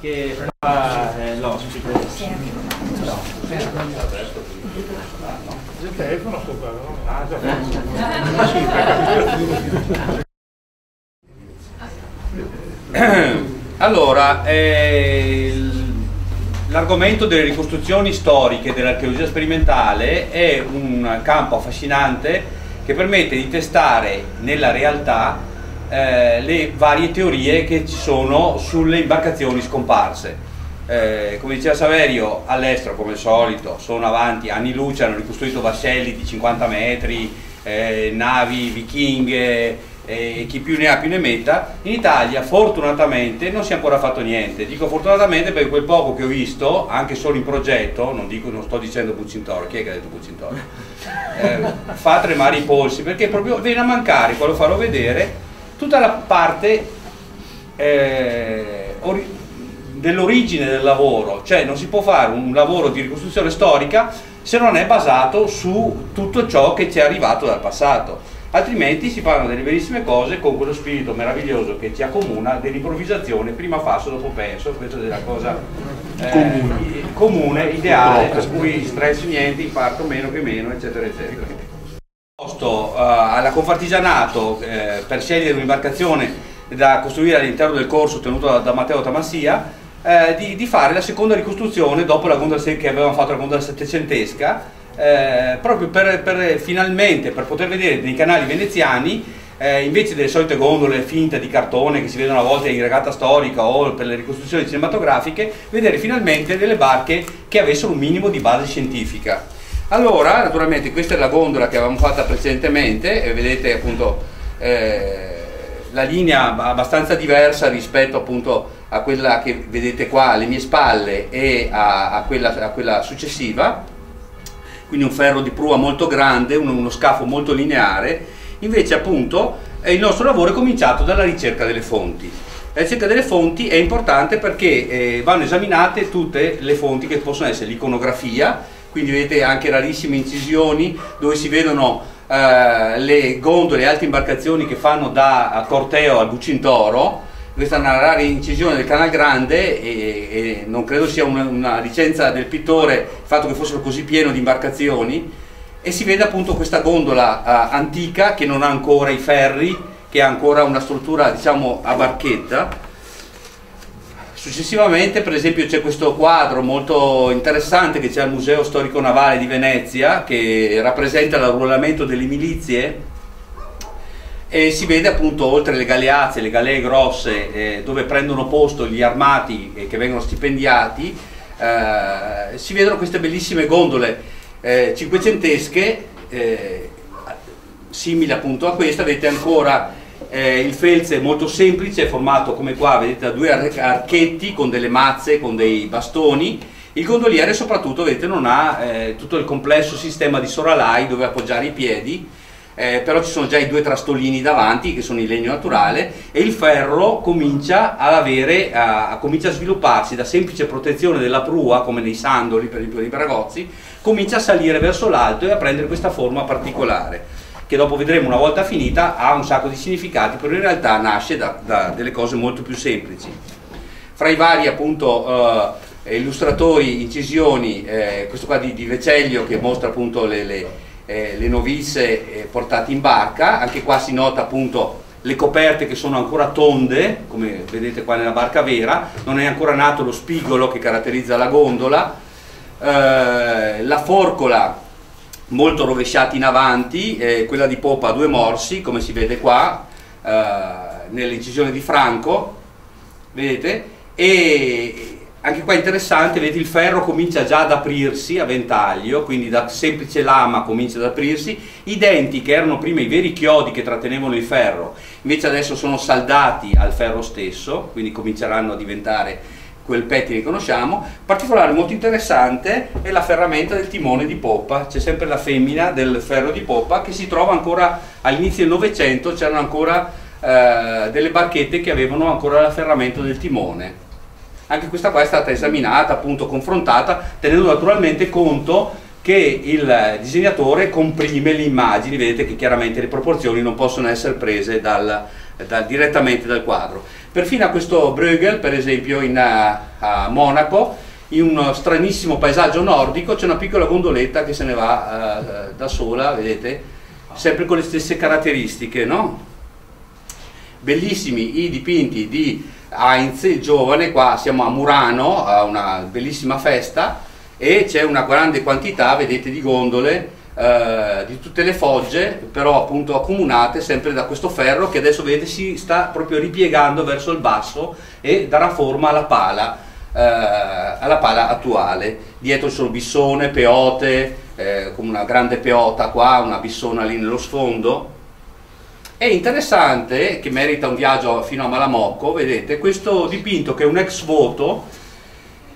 che prendeva l'ospite. Il telefono sto quello, Allora, l'argomento delle ricostruzioni storiche dell'archeologia sperimentale è un campo affascinante che permette di testare nella realtà le varie teorie che ci sono sulle imbarcazioni scomparse. Come diceva Saverio, all'estero come al solito sono avanti anni luce, hanno ricostruito vascelli di 50 metri, navi vichinghe, chi più ne ha più ne metta. In Italia fortunatamente non si è ancora fatto niente. Dico fortunatamente perché quel poco che ho visto, anche solo in progetto, non sto dicendo Bucintoro, chi è che ha detto Bucintoro? Fa tremare i polsi, perché proprio viene a mancare, qua lo farò vedere, tutta la parte dell'origine del lavoro. Cioè non si può fare un lavoro di ricostruzione storica se non è basato su tutto ciò che ci è arrivato dal passato, altrimenti si fanno delle bellissime cose con quello spirito meraviglioso che ci accomuna dell'improvvisazione, prima faccio dopo penso. Questa è la cosa comune, ideale, per cui stress niente, imparto meno che meno, eccetera eccetera. Alla Confartigianato per scegliere un'imbarcazione da costruire all'interno del corso tenuto da Matteo Tamassia, di fare la seconda ricostruzione dopo la gondola che avevamo fatto, la gondola settecentesca, proprio finalmente per poter vedere nei canali veneziani, invece delle solite gondole finte di cartone che si vedono a volte in regata storica o per le ricostruzioni cinematografiche, vedere finalmente delle barche che avessero un minimo di base scientifica. Allora, naturalmente questa è la gondola che avevamo fatta precedentemente e vedete appunto la linea abbastanza diversa rispetto appunto a quella che vedete qua alle mie spalle e a quella successiva, quindi un ferro di prua molto grande, uno scafo molto lineare. Invece appunto il nostro lavoro è cominciato dalla ricerca delle fonti. La ricerca delle fonti è importante perché vanno esaminate tutte le fonti che possono essere l'iconografia, quindi vedete anche rarissime incisioni dove si vedono le gondole e altre imbarcazioni che fanno da corteo al Bucintoro. Questa è una rara incisione del Canal Grande e non credo sia una licenza del pittore il fatto che fossero così pieno di imbarcazioni, e si vede appunto questa gondola antica che non ha ancora i ferri, che ha ancora una struttura diciamo a barchetta. Successivamente per esempio c'è questo quadro molto interessante che c'è al Museo Storico Navale di Venezia, che rappresenta l'arruolamento delle milizie, e si vede appunto oltre le galeazze, le galee grosse dove prendono posto gli armati che vengono stipendiati, si vedono queste bellissime gondole cinquecentesche, simili appunto a questa. Vedete ancora il felze molto semplice, formato come qua, vedete, da due archetti con delle mazze, con dei bastoni. Il gondoliere soprattutto, vedete, non ha tutto il complesso sistema di soralai dove appoggiare i piedi, però ci sono già i due trastolini davanti che sono in legno naturale, e il ferro comincia comincia a svilupparsi da semplice protezione della prua, come nei sandoli per esempio dei Bragozzi, comincia a salire verso l'alto e a prendere questa forma particolare, che dopo vedremo una volta finita ha un sacco di significati, però in realtà nasce da delle cose molto più semplici. Fra i vari appunto illustratori, incisioni, questo qua di Veceglio che mostra appunto le novisse portate in barca. Anche qua si nota appunto le coperte che sono ancora tonde, come vedete qua nella barca vera, non è ancora nato lo spigolo che caratterizza la gondola, la forcola molto rovesciata in avanti, quella di poppa a due morsi come si vede qua nell'incisione di Franco, vedete, e anche qua interessante, vedete il ferro comincia già ad aprirsi a ventaglio, quindi da semplice lama comincia ad aprirsi. I denti, che erano prima i veri chiodi che trattenevano il ferro, invece adesso sono saldati al ferro stesso, quindi cominceranno a diventare quel pettine che conosciamo. Particolare molto interessante è la ferramenta del timone di poppa. C'è sempre la femmina del ferro di poppa che si trova ancora all'inizio del Novecento, c'erano ancora delle barchette che avevano ancora la ferramenta del timone. Anche questa qua è stata esaminata, appunto confrontata, tenendo naturalmente conto che il disegnatore comprime le immagini. Vedete che chiaramente le proporzioni non possono essere prese direttamente dal quadro. Perfino a questo Bruegel, per esempio a Monaco, in uno stranissimo paesaggio nordico, c'è una piccola gondoletta che se ne va da sola, vedete, sempre con le stesse caratteristiche, no? Bellissimi i dipinti di Heinz, il giovane. Qua siamo a Murano, a una bellissima festa, e c'è una grande quantità, vedete, di gondole di tutte le fogge, però appunto accomunate sempre da questo ferro che adesso vedete si sta proprio ripiegando verso il basso e darà forma alla pala attuale. Dietro ci sono bissone, peote, come una grande peota qua, una bissona lì nello sfondo. È interessante, che merita un viaggio fino a Malamocco, vedete, questo dipinto che è un ex voto,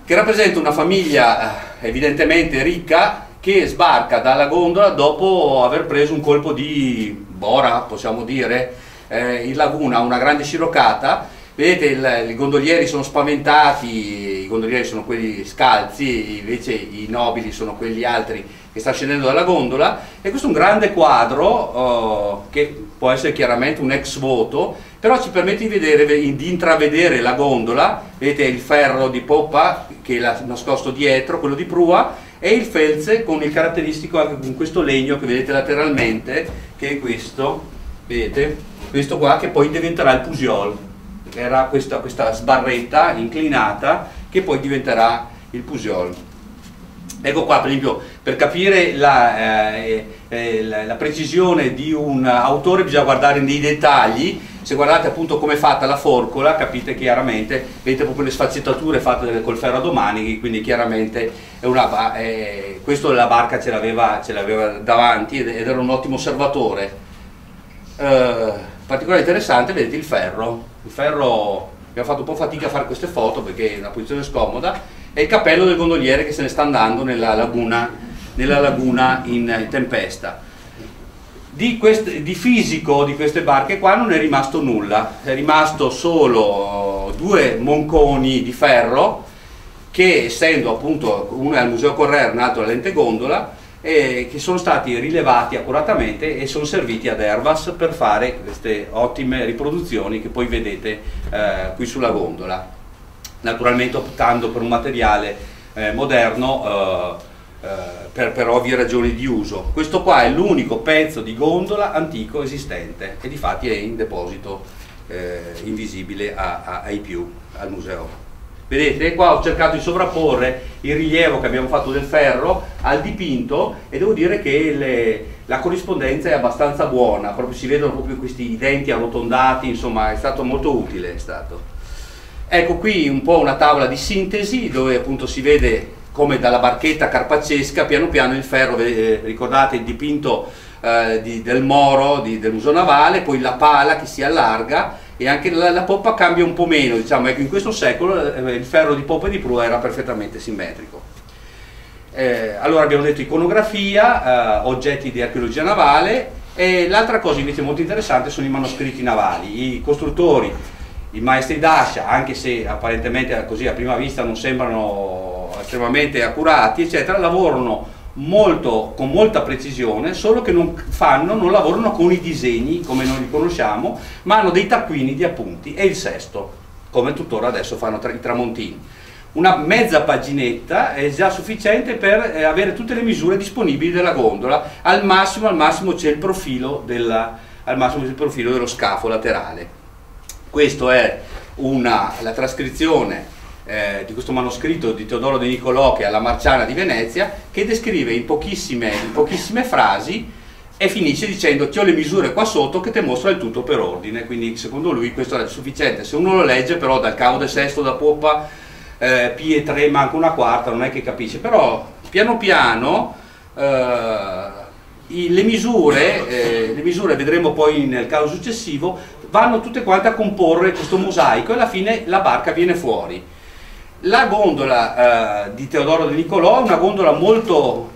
che rappresenta una famiglia evidentemente ricca, che sbarca dalla gondola dopo aver preso un colpo di bora, possiamo dire, in laguna, una grande sciroccata. Vedete, i gondolieri sono spaventati, i gondolieri sono quelli scalzi, invece i nobili sono quelli altri che sta scendendo dalla gondola, e questo è un grande quadro che può essere chiaramente un ex voto, però ci permette di intravedere la gondola. Vedete il ferro di poppa che è nascosto dietro, quello di prua, e il felze con il caratteristico anche con questo legno che vedete lateralmente, che è questo, vedete, questo qua che poi diventerà il Pusiol. Era questa sbarretta inclinata che poi diventerà il Pusiol. Ecco qua, per esempio, per capire la precisione di un autore bisogna guardare nei dettagli. Se guardate appunto come è fatta la forcola, capite chiaramente, vedete proprio le sfaccettature fatte col ferro a domanichi, quindi chiaramente questo la barca ce l'aveva davanti ed era un ottimo osservatore. Particolare interessante, vedete il ferro, abbiamo fatto un po' fatica a fare queste foto perché è una posizione scomoda, e il cappello del gondoliere che se ne sta andando nella laguna in tempesta. Di fisico di queste barche qua non è rimasto nulla, è rimasto solo 2 monconi di ferro che, essendo appunto uno è al Museo Correr, un altro alla Lente Gondola, che sono stati rilevati accuratamente e sono serviti ad Hervas per fare queste ottime riproduzioni che poi vedete qui sulla gondola, naturalmente optando per un materiale moderno per ovvie ragioni di uso. Questo qua è l'unico pezzo di gondola antico esistente e difatti è in deposito invisibile ai più al museo. Vedete, qua ho cercato di sovrapporre il rilievo che abbiamo fatto del ferro al dipinto e devo dire che la corrispondenza è abbastanza buona, proprio si vedono proprio questi denti arrotondati, insomma è stato molto utile. Ecco qui un po' una tavola di sintesi dove appunto si vede come dalla barchetta carpaccesca piano piano il ferro, ricordate il dipinto del Moro del Museo Navale, poi la pala che si allarga e anche la poppa cambia un po' meno, diciamo. Ecco, in questo secolo il ferro di poppa e di prua era perfettamente simmetrico. Allora abbiamo detto iconografia, oggetti di archeologia navale, e l'altra cosa invece molto interessante sono i manoscritti navali. I costruttori, i maestri d'ascia, anche se apparentemente così a prima vista non sembrano estremamente accurati, eccetera, lavorano con molta precisione, solo che non lavorano con i disegni come noi li conosciamo, ma hanno dei taccuini di appunti e il sesto, come tuttora adesso fanno i tramontini. Una mezza paginetta è già sufficiente per avere tutte le misure disponibili della gondola. Al massimo c'è il profilo dello scafo laterale. Questa è la trascrizione di questo manoscritto di Teodoro De Nicolò, che è alla Marciana di Venezia, che descrive in pochissime frasi e finisce dicendo: ti ho le misure qua sotto che ti mostra il tutto per ordine. Quindi secondo lui questo è sufficiente. Se uno lo legge però dal cavo del sesto da poppa P e 3 manca una quarta, non è che capisce, però piano piano le misure vedremo poi nel caso successivo, vanno tutte quante a comporre questo mosaico e alla fine la barca viene fuori. La gondola di Teodoro De Nicolò è una gondola molto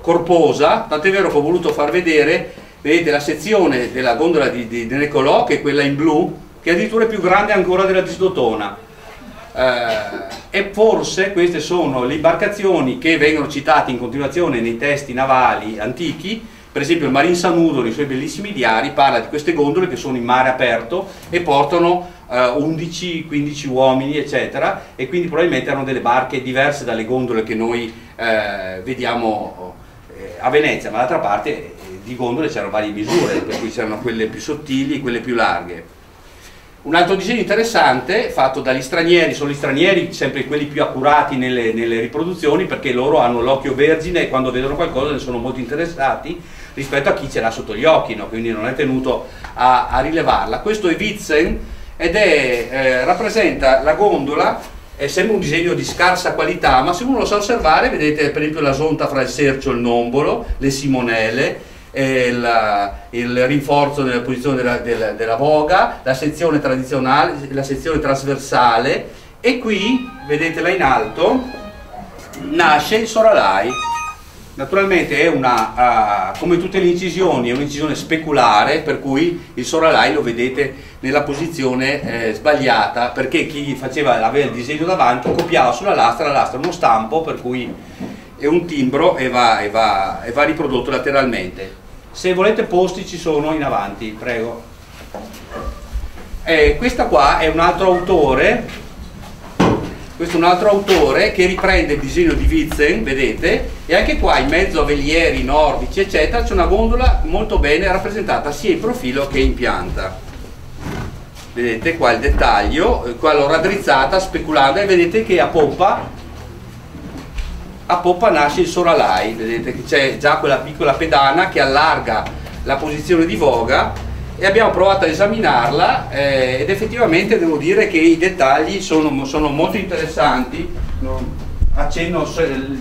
corposa, tant'è vero che ho voluto far vedere, vedete la sezione della gondola di De Nicolò, che è quella in blu, che addirittura è più grande ancora della di Sdotona. E forse queste sono le imbarcazioni che vengono citate in continuazione nei testi navali antichi, Per esempio il Marin Sanudo nei suoi bellissimi diari parla di queste gondole che sono in mare aperto e portano 11-15 uomini eccetera, e quindi probabilmente erano delle barche diverse dalle gondole che noi vediamo a Venezia, ma d'altra parte di gondole c'erano varie misure, per cui c'erano quelle più sottili e quelle più larghe. Un altro disegno interessante fatto dagli stranieri, sono gli stranieri sempre quelli più accurati nelle riproduzioni, perché loro hanno l'occhio vergine e quando vedono qualcosa ne sono molto interessati rispetto a chi ce l'ha sotto gli occhi, no? Quindi non è tenuto a rilevarla. Questo è Witsen ed rappresenta la gondola, sembra un disegno di scarsa qualità, ma se uno lo sa osservare vedete per esempio la sonta fra il sercio e il nombolo, le simonelle, il rinforzo della posizione della voga, la sezione tradizionale, la sezione trasversale, e qui, vedete là in alto, nasce il Soralai. Naturalmente è una, come tutte le incisioni, è un'incisione speculare, per cui il Soralai lo vedete nella posizione sbagliata, perché chi aveva il disegno davanti copiava sulla lastra, la lastra è uno stampo, per cui è un timbro e va riprodotto lateralmente. Se volete posti ci sono in avanti, prego. Questa qua è un altro autore. Questo è un altro autore che riprende il disegno di Witsen, vedete, e anche qua in mezzo a velieri nordici eccetera c'è una gondola molto bene rappresentata sia in profilo che in pianta. Vedete qua il dettaglio, qua l'ho raddrizzata speculando e vedete che a poppa nasce il Soralai, vedete che c'è già quella piccola pedana che allarga la posizione di voga, e abbiamo provato a esaminarla ed effettivamente devo dire che i dettagli sono molto interessanti. Accenno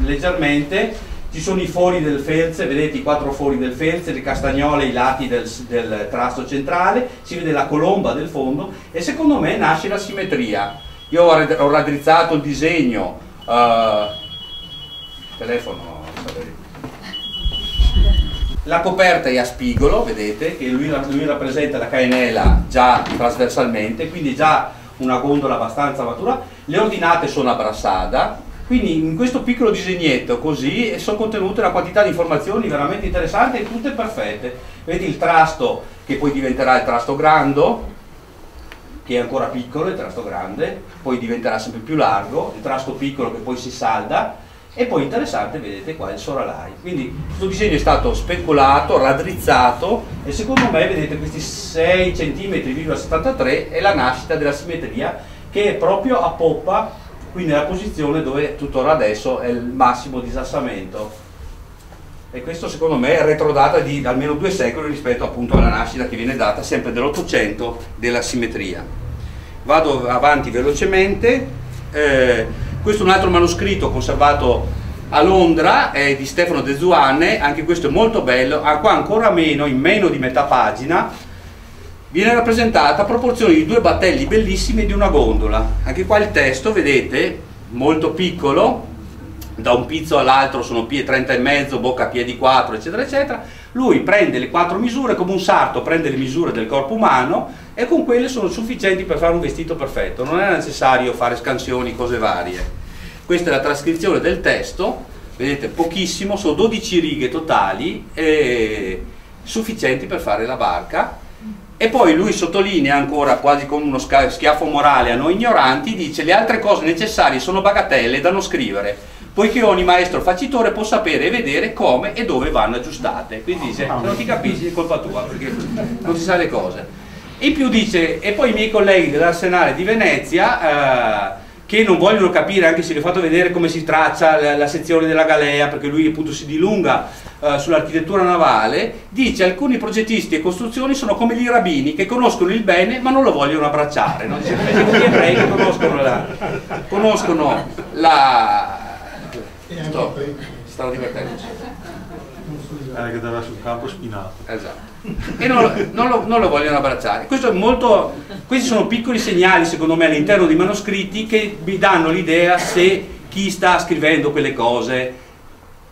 leggermente, ci sono i fori del felce, vedete i 4 fori del felce, le castagnole ai lati del trasto centrale, si vede la colomba del fondo e secondo me nasce la simmetria. Io ho raddrizzato il disegno, telefono, la coperta è a spigolo, vedete che lui rappresenta la caenella già trasversalmente, quindi già una gondola abbastanza matura. Le ordinate sono a brassada, quindi in questo piccolo disegnetto così sono contenute una quantità di informazioni veramente interessanti e tutte perfette. Vedete il trasto che poi diventerà il trasto grando, che è ancora piccolo, il trasto grande, poi diventerà sempre più largo, il trasto piccolo che poi si salda. E poi interessante, vedete qua il Soralai. Quindi questo disegno è stato speculato, raddrizzato e secondo me vedete questi 6 cm,73 è la nascita della simmetria, che è proprio a poppa, qui nella posizione dove tuttora adesso è il massimo disassamento. E questo secondo me è retrodata di almeno 2 secoli rispetto appunto alla nascita che viene data sempre dell'800 della simmetria. Vado avanti velocemente. Questo è un altro manoscritto conservato a Londra, è di Stefano De Zuanne, anche questo è molto bello, qua ancora meno, in meno di metà pagina, viene rappresentata a proporzione di 2 battelli bellissimi di una gondola. Anche qua il testo, vedete, molto piccolo, da un pizzo all'altro sono 30,5, bocca piedi 4, eccetera, eccetera. Lui prende le 4 misure, come un sarto prende le misure del corpo umano, e con quelle sono sufficienti per fare un vestito perfetto, non è necessario fare scansioni, cose varie. Questa è la trascrizione del testo, vedete pochissimo, sono 12 righe totali, sufficienti per fare la barca. E poi lui sottolinea ancora, quasi con uno schiaffo morale a noi ignoranti, dice: le altre cose necessarie sono bagatelle da non scrivere, poiché ogni maestro facitore può sapere e vedere come e dove vanno aggiustate. Quindi dice, se non ti capisci è colpa tua, perché non si sa le cose. In più dice, e poi i miei colleghi dell'Arsenale di Venezia, che non vogliono capire, anche se vi ho fatto vedere come si traccia la sezione della galea, perché lui appunto si dilunga sull'architettura navale, dice: alcuni progettisti e costruzioni sono come gli rabbini che conoscono il bene ma non lo vogliono abbracciare, no? Dice, gli ebrei che conoscono la stavo divertendo. Che dava sul campo spinato. Esatto. E non lo vogliono abbracciare. Questi sono piccoli segnali, secondo me, all'interno dei manoscritti che vi danno l'idea se chi sta scrivendo quelle cose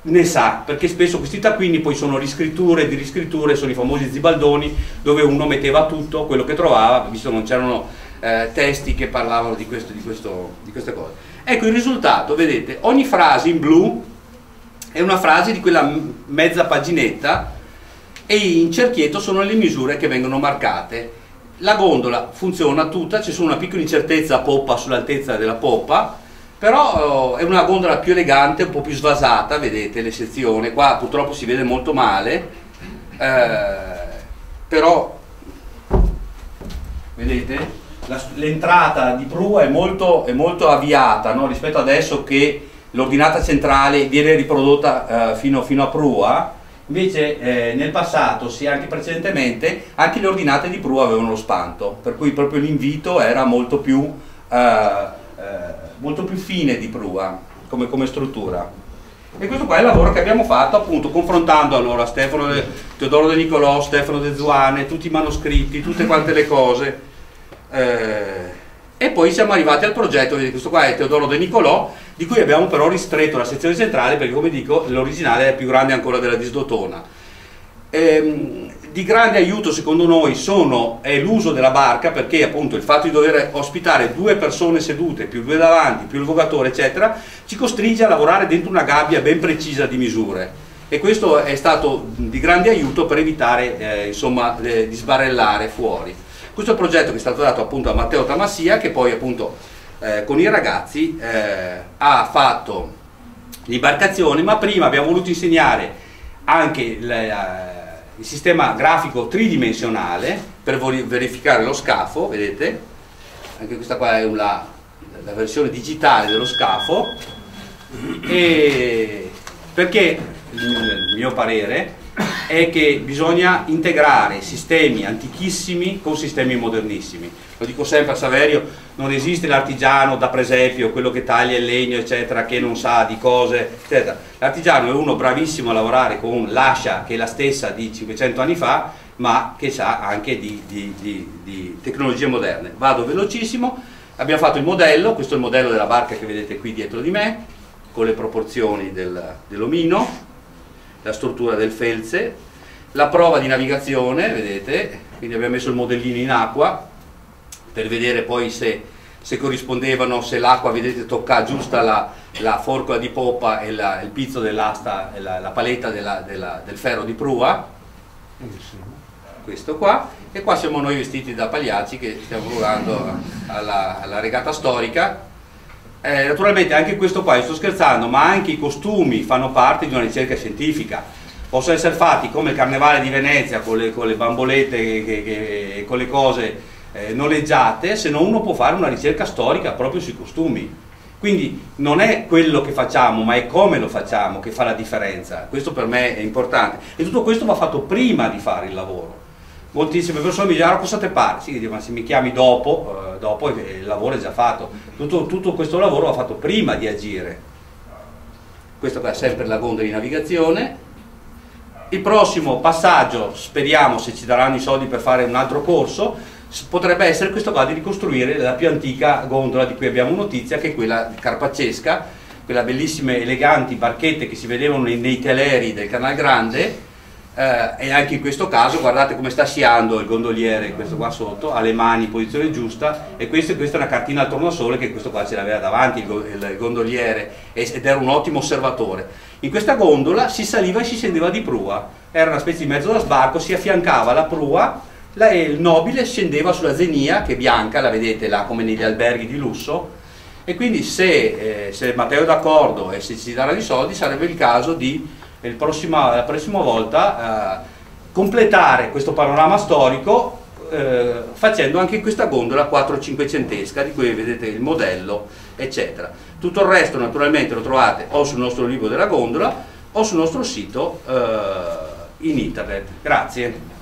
ne sa, perché spesso questi taccuini poi sono riscritture di riscritture, sono i famosi zibaldoni dove uno metteva tutto quello che trovava, visto che non c'erano testi che parlavano di queste cose. Ecco il risultato, vedete, ogni frase in blu è una frase di quella mezza paginetta e in cerchietto sono le misure che vengono marcate. La gondola funziona tutta, c'è solo una piccola incertezza a poppa sull'altezza della poppa, però è una gondola più elegante, un po' più svasata, vedete le sezioni, qua purtroppo si vede molto male, però vedete l'entrata di prua è molto avviata, no? Rispetto adesso che l'ordinata centrale viene riprodotta fino a prua. Invece nel passato, sì, anche precedentemente, anche le ordinate di prua avevano lo spanto, per cui proprio l'invito era molto più fine di prua come struttura. E questo qua è il lavoro che abbiamo fatto, appunto, confrontando allora Teodoro De Nicolò, Stefano De Zuane, tutti i manoscritti, tutte quante le cose, e poi siamo arrivati al progetto. Questo qua è Teodoro De Nicolò, di cui abbiamo però ristretto la sezione centrale perché, come dico, l'originale è più grande ancora della Disdotona. Di grande aiuto secondo noi è l'uso della barca, perché appunto il fatto di dover ospitare 2 persone sedute, più 2 davanti, più il vogatore eccetera, ci costringe a lavorare dentro una gabbia ben precisa di misure, e questo è stato di grande aiuto per evitare insomma di sbarellare fuori. Questo è il progetto che è stato dato appunto a Matteo Tamassia, che poi appunto con i ragazzi ha fatto l'imbarcazione, ma prima abbiamo voluto insegnare anche il sistema grafico tridimensionale per verificare lo scafo. Vedete, anche questa qua è la versione digitale dello scafo, e perché il mio parere è che bisogna integrare sistemi antichissimi con sistemi modernissimi. Lo dico sempre a Saverio, non esiste l'artigiano da presepio, quello che taglia il legno eccetera, che non sa di cose eccetera. L'artigiano è uno bravissimo a lavorare con l'ascia che è la stessa di 500 anni fa, ma che sa anche di tecnologie moderne. Vado velocissimo. Abbiamo fatto il modello, questo è il modello della barca che vedete qui dietro di me, con le proporzioni dell'omino, la struttura del felze, la prova di navigazione, vedete, quindi abbiamo messo il modellino in acqua per vedere poi se corrispondevano, se l'acqua, vedete, tocca giusta la forcola di poppa e il pizzo dell'asta, la paletta del ferro di prua, questo qua, e qua siamo noi vestiti da pagliacci che stiamo lavorando alla regata storica. Naturalmente anche questo qua, io sto scherzando, ma anche i costumi fanno parte di una ricerca scientifica. Possono essere fatti come il Carnevale di Venezia con le bambolette e con le cose noleggiate, se no uno può fare una ricerca storica proprio sui costumi. Quindi non è quello che facciamo, ma è come lo facciamo che fa la differenza. Questo per me è importante, e tutto questo va fatto prima di fare il lavoro. Moltissime persone mi dicono: cosa te pare? Sì, ma se mi chiami dopo il lavoro è già fatto. Tutto questo lavoro va fatto prima di agire. Questo è sempre la gondola di navigazione. Il prossimo passaggio, speriamo, se ci daranno i soldi per fare un altro corso, potrebbe essere questo qua, di ricostruire la più antica gondola di cui abbiamo notizia, che è quella carpaccesca, quelle bellissime eleganti barchette che si vedevano nei teleri del Canal Grande. E anche in questo caso guardate come sta sciando il gondoliere, questo qua sotto, ha le mani in posizione giusta, e questa è una cartina al tornasole che questo qua ce l'aveva davanti il gondoliere, ed era un ottimo osservatore. In questa gondola si saliva e si scendeva di prua, era una specie di mezzo da sbarco, si affiancava la prua, il nobile scendeva sulla zenia, che è bianca, la vedete là come negli alberghi di lusso, e quindi se Matteo è d'accordo e se ci daranno i soldi, sarebbe il caso di la prossima volta completare questo panorama storico facendo anche questa gondola 4-5centesca, di cui vedete il modello eccetera. Tutto il resto naturalmente lo trovate o sul nostro libro della gondola o sul nostro sito in internet. Grazie.